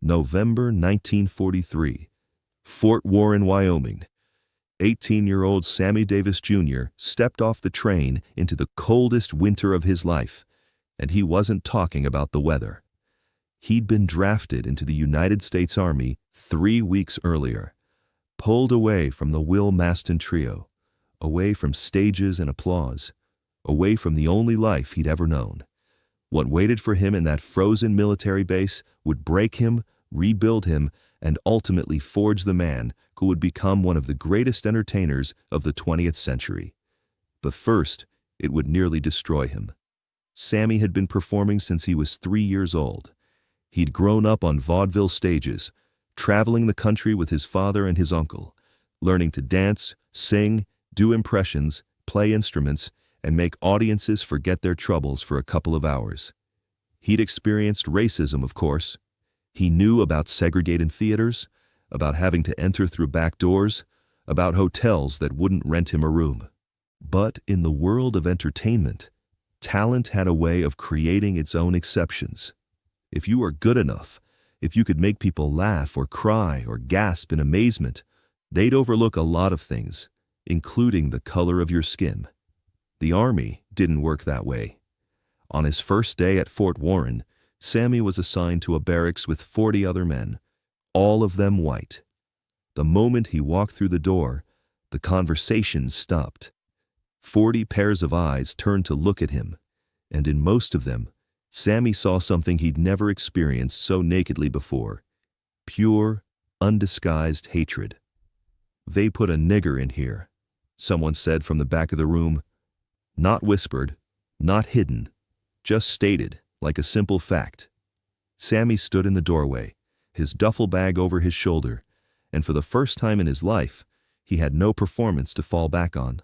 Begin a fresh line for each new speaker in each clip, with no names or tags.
November 1943. Fort Warren, Wyoming. 18-year-old Sammy Davis Jr. stepped off the train into the coldest winter of his life, and he wasn't talking about the weather. He'd been drafted into the United States Army 3 weeks earlier, pulled away from the Will Maston trio, away from stages and applause, away from the only life he'd ever known. What waited for him in that frozen military base would break him, rebuild him, and ultimately forge the man who would become one of the greatest entertainers of the 20th century. But first, it would nearly destroy him. Sammy had been performing since he was 3 years old. He'd grown up on vaudeville stages, traveling the country with his father and his uncle, learning to dance, sing, do impressions, play instruments, and make audiences forget their troubles for a couple of hours. He'd experienced racism, of course. He knew about segregated theaters, about having to enter through back doors, about hotels that wouldn't rent him a room. But in the world of entertainment, talent had a way of creating its own exceptions. If you were good enough, if you could make people laugh or cry or gasp in amazement, they'd overlook a lot of things, including the color of your skin. The Army didn't work that way. On his first day at Fort Warren, Sammy was assigned to a barracks with 40 other men, all of them white. The moment he walked through the door, the conversation stopped. 40 pairs of eyes turned to look at him, and in most of them, Sammy saw something he'd never experienced so nakedly before: pure, undisguised hatred. "They put a nigger in here," someone said from the back of the room. Not whispered, not hidden, just stated, like a simple fact. Sammy stood in the doorway, his duffel bag over his shoulder, and for the first time in his life, he had no performance to fall back on,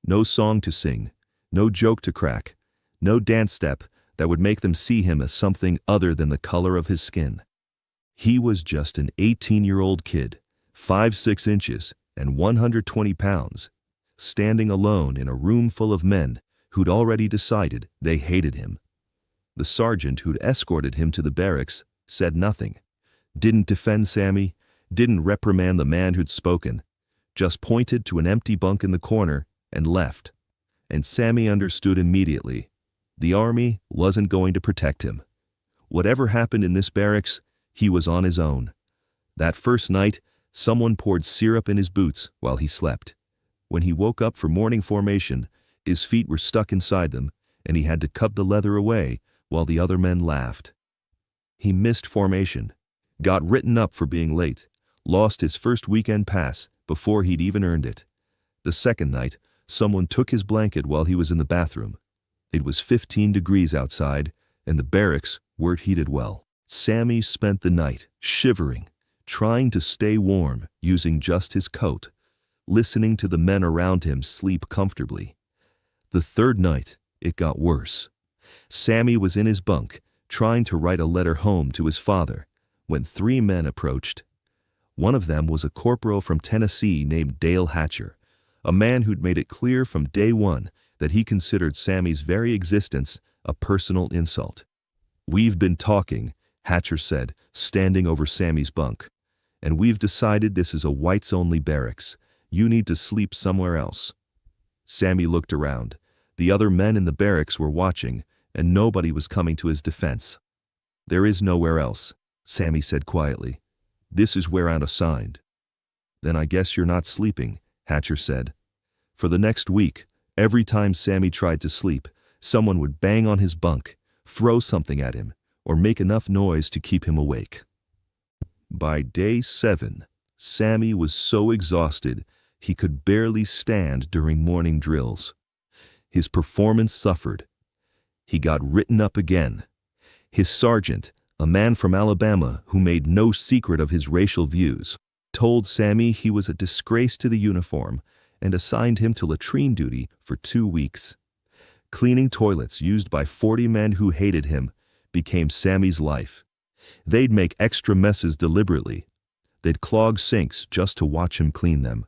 no song to sing, no joke to crack, no dance step that would make them see him as something other than the color of his skin. He was just an 18-year-old kid, 5'6" and 120 pounds, standing alone in a room full of men who'd already decided they hated him. The sergeant who'd escorted him to the barracks said nothing, didn't defend Sammy, didn't reprimand the man who'd spoken, just pointed to an empty bunk in the corner and left. And Sammy understood immediately. The Army wasn't going to protect him. Whatever happened in this barracks, he was on his own. That first night, someone poured syrup in his boots while he slept. When he woke up for morning formation, his feet were stuck inside them, and he had to cut the leather away while the other men laughed. He missed formation, got written up for being late, lost his first weekend pass before he'd even earned it. The second night, someone took his blanket while he was in the bathroom. It was 15 degrees outside, and the barracks weren't heated well. Sammy spent the night shivering, trying to stay warm using just his coat, listening to the men around him sleep comfortably. The third night, it got worse. Sammy was in his bunk, trying to write a letter home to his father, when 3 men approached. One of them was a corporal from Tennessee named Dale Hatcher, a man who'd made it clear from day one that he considered Sammy's very existence a personal insult. "We've been talking," Hatcher said, standing over Sammy's bunk, "and we've decided this is a whites-only barracks. You need to sleep somewhere else." Sammy looked around. The other men in the barracks were watching, and nobody was coming to his defense. "There is nowhere else," Sammy said quietly. "This is where I'm assigned." "Then I guess you're not sleeping," Hatcher said. For the next week, every time Sammy tried to sleep, someone would bang on his bunk, throw something at him, or make enough noise to keep him awake. By day 7, Sammy was so exhausted he could barely stand during morning drills. His performance suffered. He got written up again. His sergeant, a man from Alabama who made no secret of his racial views, told Sammy he was a disgrace to the uniform and assigned him to latrine duty for 2 weeks. Cleaning toilets used by 40 men who hated him became Sammy's life. They'd make extra messes deliberately. They'd clog sinks just to watch him clean them.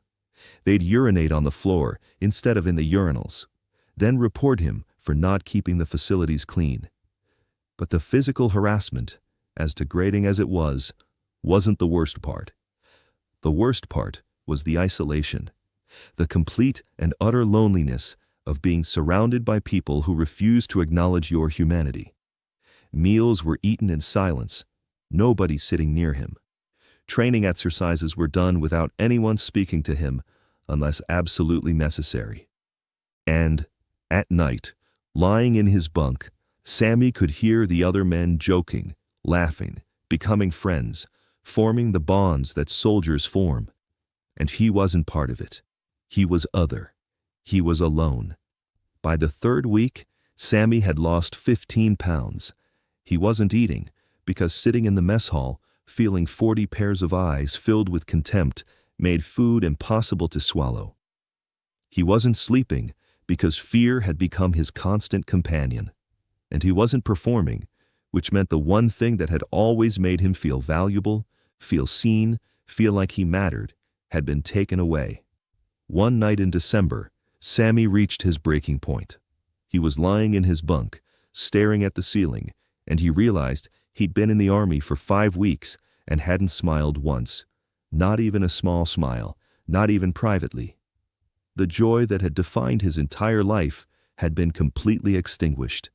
They'd urinate on the floor instead of in the urinals, then report him for not keeping the facilities clean. But the physical harassment, as degrading as it was wasn't the worst part. The worst part was the isolation, the complete and utter loneliness of being surrounded by people who refused to acknowledge your humanity. Meals were eaten in silence, nobody sitting near him. Training exercises were done without anyone speaking to him unless absolutely necessary. And, at night, lying in his bunk, Sammy could hear the other men joking, laughing, becoming friends, forming the bonds that soldiers form. And he wasn't part of it. He was other. He was alone. By the third week, Sammy had lost 15 pounds. He wasn't eating, because sitting in the mess hall, feeling 40 pairs of eyes filled with contempt, made food impossible to swallow. He wasn't sleeping, because fear had become his constant companion. And he wasn't performing, which meant the one thing that had always made him feel valuable, feel seen, feel like he mattered, had been taken away. One night in December, Sammy reached his breaking point. He was lying in his bunk, staring at the ceiling, and he realized he'd been in the army for 5 weeks and hadn't smiled once. Not even a small smile, not even privately. The joy that had defined his entire life had been completely extinguished.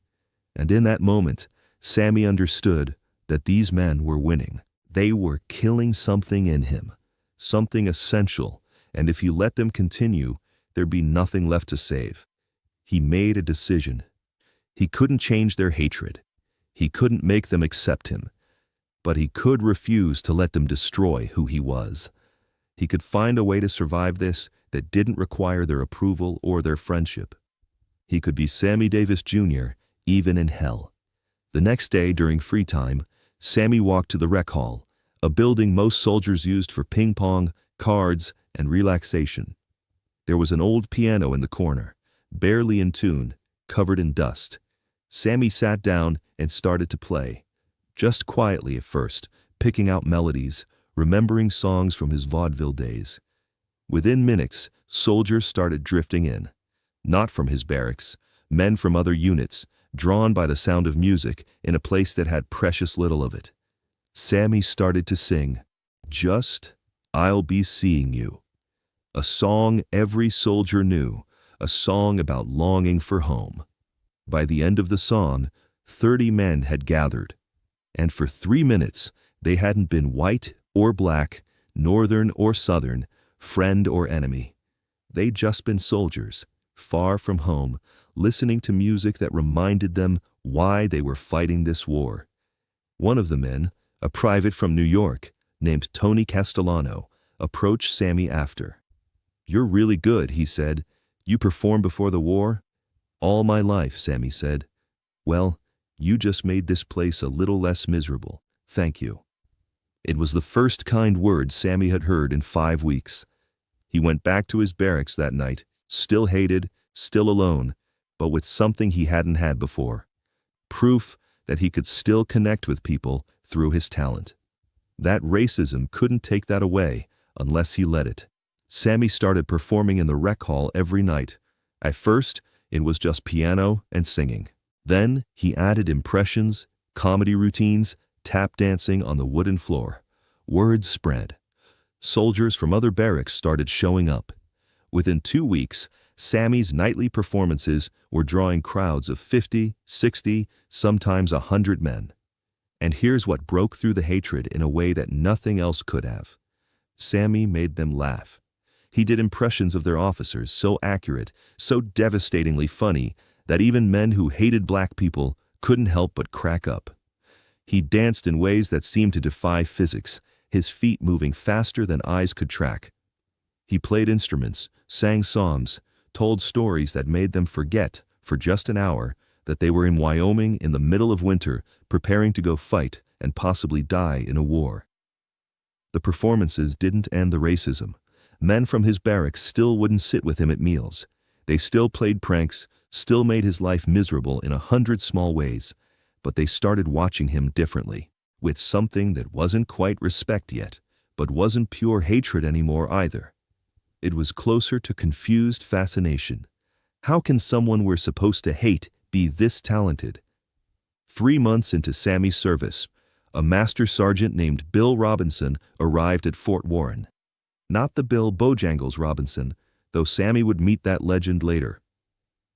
And in that moment, Sammy understood that these men were winning. They were killing something in him, something essential, and if he let them continue, there'd be nothing left to save. He made a decision. He couldn't change their hatred. He couldn't make them accept him. But he could refuse to let them destroy who he was. He could find a way to survive this that didn't require their approval or their friendship. He could be Sammy Davis Jr. even in hell. The next day, during free time, Sammy walked to the rec hall, a building most soldiers used for ping pong, cards, and relaxation. There was an old piano in the corner, barely in tune, covered in dust. Sammy sat down and started to play, just quietly at first, picking out melodies, remembering songs from his vaudeville days. Within minutes, soldiers started drifting in. Not from his barracks, men from other units, drawn by the sound of music in a place that had precious little of it. Sammy started to sing, "Just, I'll Be Seeing You," a song every soldier knew, a song about longing for home. By the end of the song, 30 men had gathered, and for 3 minutes they hadn't been white or black, northern or southern, friend or enemy. They'd just been soldiers, far from home, listening to music that reminded them why they were fighting this war. One of the men, a private from New York, named Tony Castellano, approached Sammy after. "You're really good," he said. "You performed before the war?" "All my life," Sammy said. "Well, you just made this place a little less miserable. Thank you." It was the first kind word Sammy had heard in 5 weeks. He went back to his barracks that night, still hated, still alone, but with something he hadn't had before. Proof that he could still connect with people through his talent. That racism couldn't take that away unless he let it. Sammy started performing in the rec hall every night. At first, it was just piano and singing. Then he added impressions, comedy routines, tap dancing on the wooden floor. Word spread. Soldiers from other barracks started showing up. Within 2 weeks, Sammy's nightly performances were drawing crowds of 50, 60, sometimes 100 men. And here's what broke through the hatred in a way that nothing else could have. Sammy made them laugh. He did impressions of their officers so accurate, so devastatingly funny, that even men who hated black people couldn't help but crack up. He danced in ways that seemed to defy physics, his feet moving faster than eyes could track. He played instruments, sang songs, told stories that made them forget, for just an hour, that they were in Wyoming in the middle of winter, preparing to go fight and possibly die in a war. The performances didn't end the racism. Men from his barracks still wouldn't sit with him at meals. They still played pranks, still made his life miserable in 100 small ways, but they started watching him differently, with something that wasn't quite respect yet, but wasn't pure hatred anymore either. It was closer to confused fascination. How can someone we're supposed to hate be this talented? 3 months into Sammy's service, A master sergeant named Bill Robinson arrived at Fort Warren. Not the Bill Bojangles Robinson, though Sammy would meet that legend later.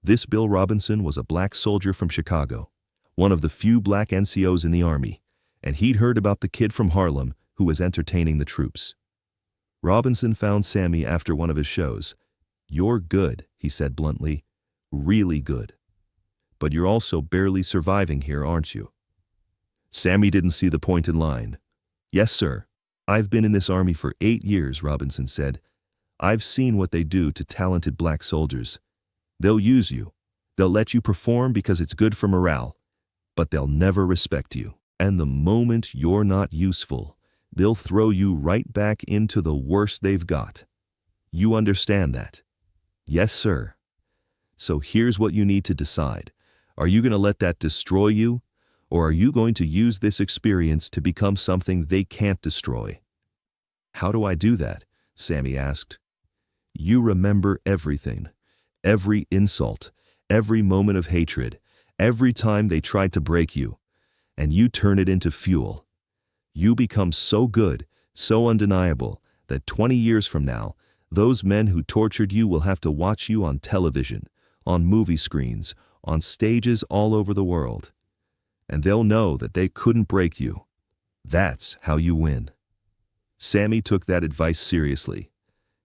This Bill Robinson was a black soldier from Chicago, one of the few black NCOs in the Army, and he'd heard about the kid from Harlem who was entertaining the troops. Robinson found Sammy after one of his shows. "You're good," he said bluntly, "really good. But you're also barely surviving here, aren't you?" Sammy didn't see the point in line. "Yes, sir. I've been in this army for 8 years," Robinson said. "I've seen what they do to talented black soldiers. They'll use you. They'll let you perform because it's good for morale. But they'll never respect you. And the moment you're not useful, they'll throw you right back into the worst they've got. You understand that?" "Yes, sir." "So here's what you need to decide. Are you going to let that destroy you? Or are you going to use this experience to become something they can't destroy?" "How do I do that?" Sammy asked. "You remember everything. Every insult, every moment of hatred, every time they tried to break you, and you turn it into fuel. You become so good, so undeniable, that 20 years from now, those men who tortured you will have to watch you on television, on movie screens, on stages all over the world. And they'll know that they couldn't break you. That's how you win." Sammy took that advice seriously.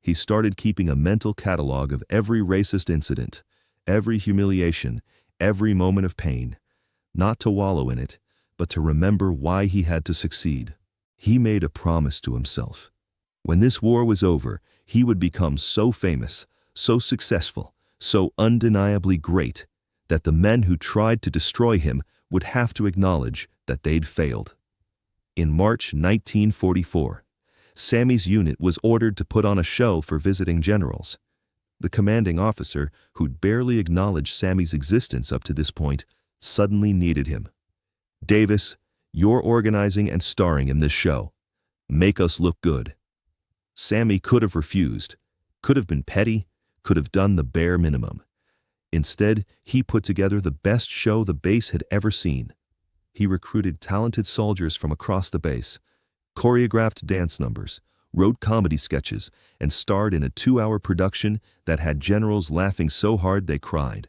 He started keeping a mental catalog of every racist incident, every humiliation, every moment of pain, not to wallow in it, but to remember why he had to succeed. He made a promise to himself. When this war was over, he would become so famous, so successful, so undeniably great, that the men who tried to destroy him would have to acknowledge that they'd failed. In March 1944, Sammy's unit was ordered to put on a show for visiting generals. The commanding officer, who'd barely acknowledged Sammy's existence up to this point, suddenly needed him. "Davis, you're organizing and starring in this show. Make us look good." Sammy could have refused, could have been petty, could have done the bare minimum. Instead, he put together the best show the base had ever seen. He recruited talented soldiers from across the base, choreographed dance numbers, wrote comedy sketches, and starred in a 2-hour production that had generals laughing so hard they cried.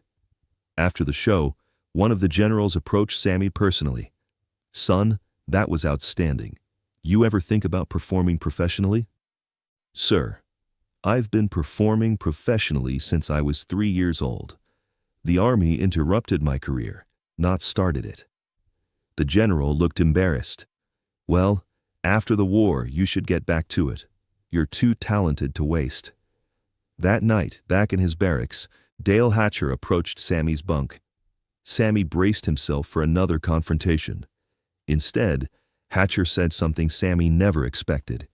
After the show, one of the generals approached Sammy personally. "Son, that was outstanding. You ever think about performing professionally?" "Sir, I've been performing professionally since I was 3 years old. The Army interrupted my career, not started it." The general looked embarrassed. "Well, after the war, you should get back to it. You're too talented to waste." That night, back in his barracks, Dale Hatcher approached Sammy's bunk. Sammy braced himself for another confrontation. Instead, Hatcher said something Sammy never expected.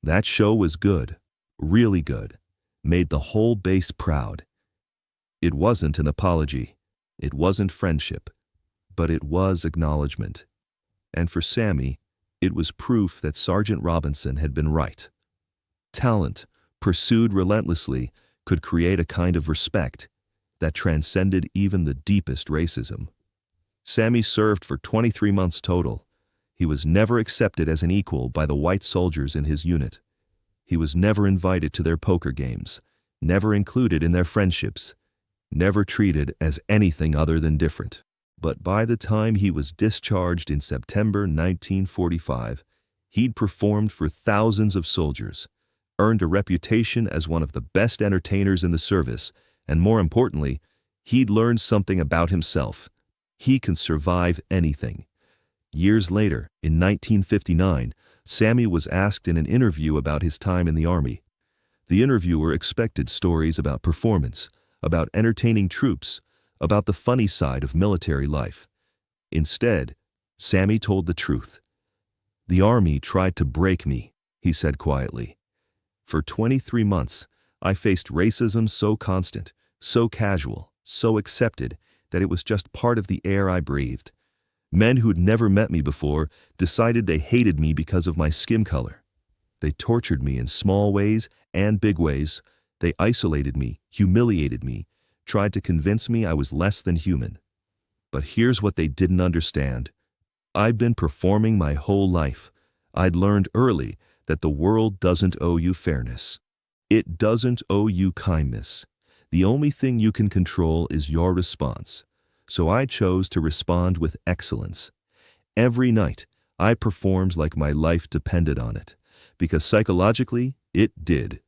"That show was good, really good, made the whole base proud." It wasn't an apology, it wasn't friendship, but it was acknowledgement. And for Sammy, it was proof that Sergeant Robinson had been right. Talent, pursued relentlessly, could create a kind of respect that transcended even the deepest racism. Sammy served for 23 months total. He was never accepted as an equal by the white soldiers in his unit. He was never invited to their poker games, never included in their friendships, never treated as anything other than different. But by the time he was discharged in September 1945, he'd performed for thousands of soldiers, earned a reputation as one of the best entertainers in the service, and more importantly, he'd learned something about himself. He can survive anything. Years later, in 1959, Sammy was asked in an interview about his time in the Army. The interviewer expected stories about performance, about entertaining troops, about the funny side of military life. Instead, Sammy told the truth. "The Army tried to break me," he said quietly. "For 23 months, I faced racism so constant, so casual, so accepted, that it was just part of the air I breathed. Men who'd never met me before decided they hated me because of my skin color. They tortured me in small ways and big ways. They isolated me, humiliated me, tried to convince me I was less than human. But here's what they didn't understand. I'd been performing my whole life. I'd learned early that the world doesn't owe you fairness. It doesn't owe you kindness. The only thing you can control is your response. So I chose to respond with excellence. Every night, I performed like my life depended on it, because psychologically, it did.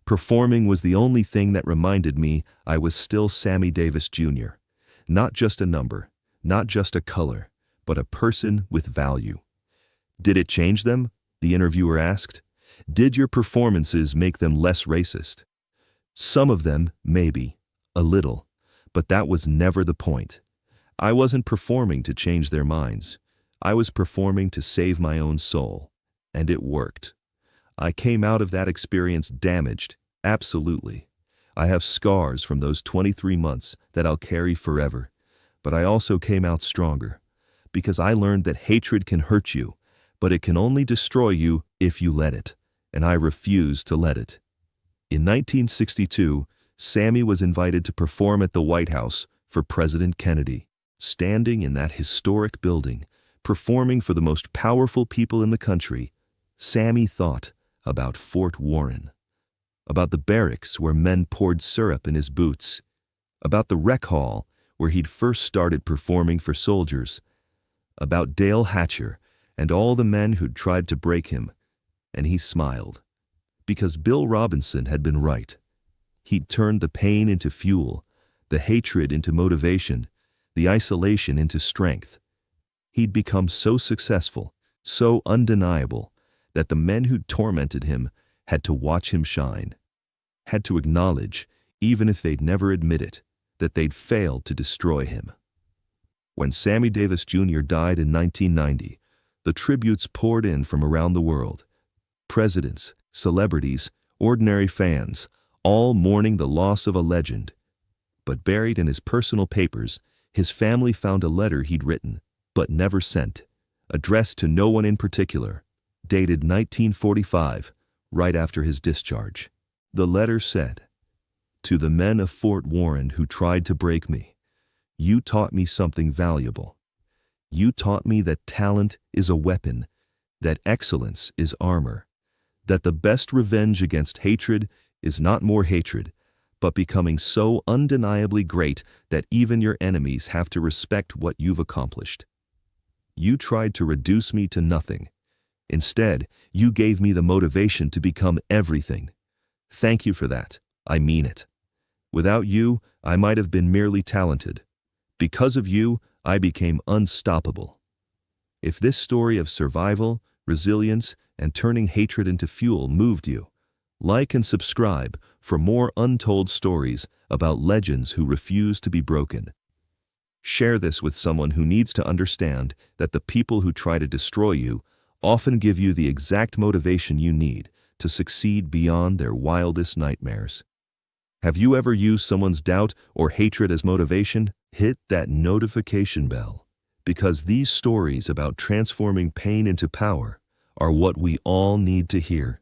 Performing was the only thing that reminded me I was still Sammy Davis Jr. Not just a number, not just a color, but a person with value. Did it change them? The interviewer asked. Did your performances make them less racist? Some of them, maybe, a little, but that was never the point. I wasn't performing to change their minds. I was performing to save my own soul, and it worked. I came out of that experience damaged, absolutely. I have scars from those 23 months that I'll carry forever, but I also came out stronger, because I learned that hatred can hurt you, but it can only destroy you if you let it, and I refused to let it. In 1962, Sammy was invited to perform at the White House for President Kennedy. Standing in that historic building, performing for the most powerful people in the country, Sammy thought about Fort Warren, about the barracks where men poured syrup in his boots, about the rec hall where he'd first started performing for soldiers, about Dale Hatcher and all the men who'd tried to break him, and he smiled. Because Bill Robinson had been right. He'd turned the pain into fuel, the hatred into motivation, the isolation into strength. He'd become so successful, so undeniable, that the men who'd tormented him had to watch him shine, had to acknowledge, even if they'd never admit it, that they'd failed to destroy him. When Sammy Davis Jr. died in 1990, the tributes poured in from around the world. Presidents, celebrities, ordinary fans, all mourning the loss of a legend. But buried in his personal papers, his family found a letter he'd written, but never sent, addressed to no one in particular, dated 1945, right after his discharge. The letter said, "To the men of Fort Warren who tried to break me, you taught me something valuable. You taught me that talent is a weapon, that excellence is armor, that the best revenge against hatred is not more hatred, but becoming so undeniably great that even your enemies have to respect what you've accomplished. You tried to reduce me to nothing. Instead, you gave me the motivation to become everything. Thank you for that. I mean it. Without you, I might have been merely talented. Because of you, I became unstoppable." If this story of survival, resilience, and turning hatred into fuel moved you, like and subscribe for more untold stories about legends who refuse to be broken. Share this with someone who needs to understand that the people who try to destroy you often give you the exact motivation you need to succeed beyond their wildest nightmares. Have you ever used someone's doubt or hatred as motivation? Hit that notification bell, because these stories about transforming pain into power are what we all need to hear.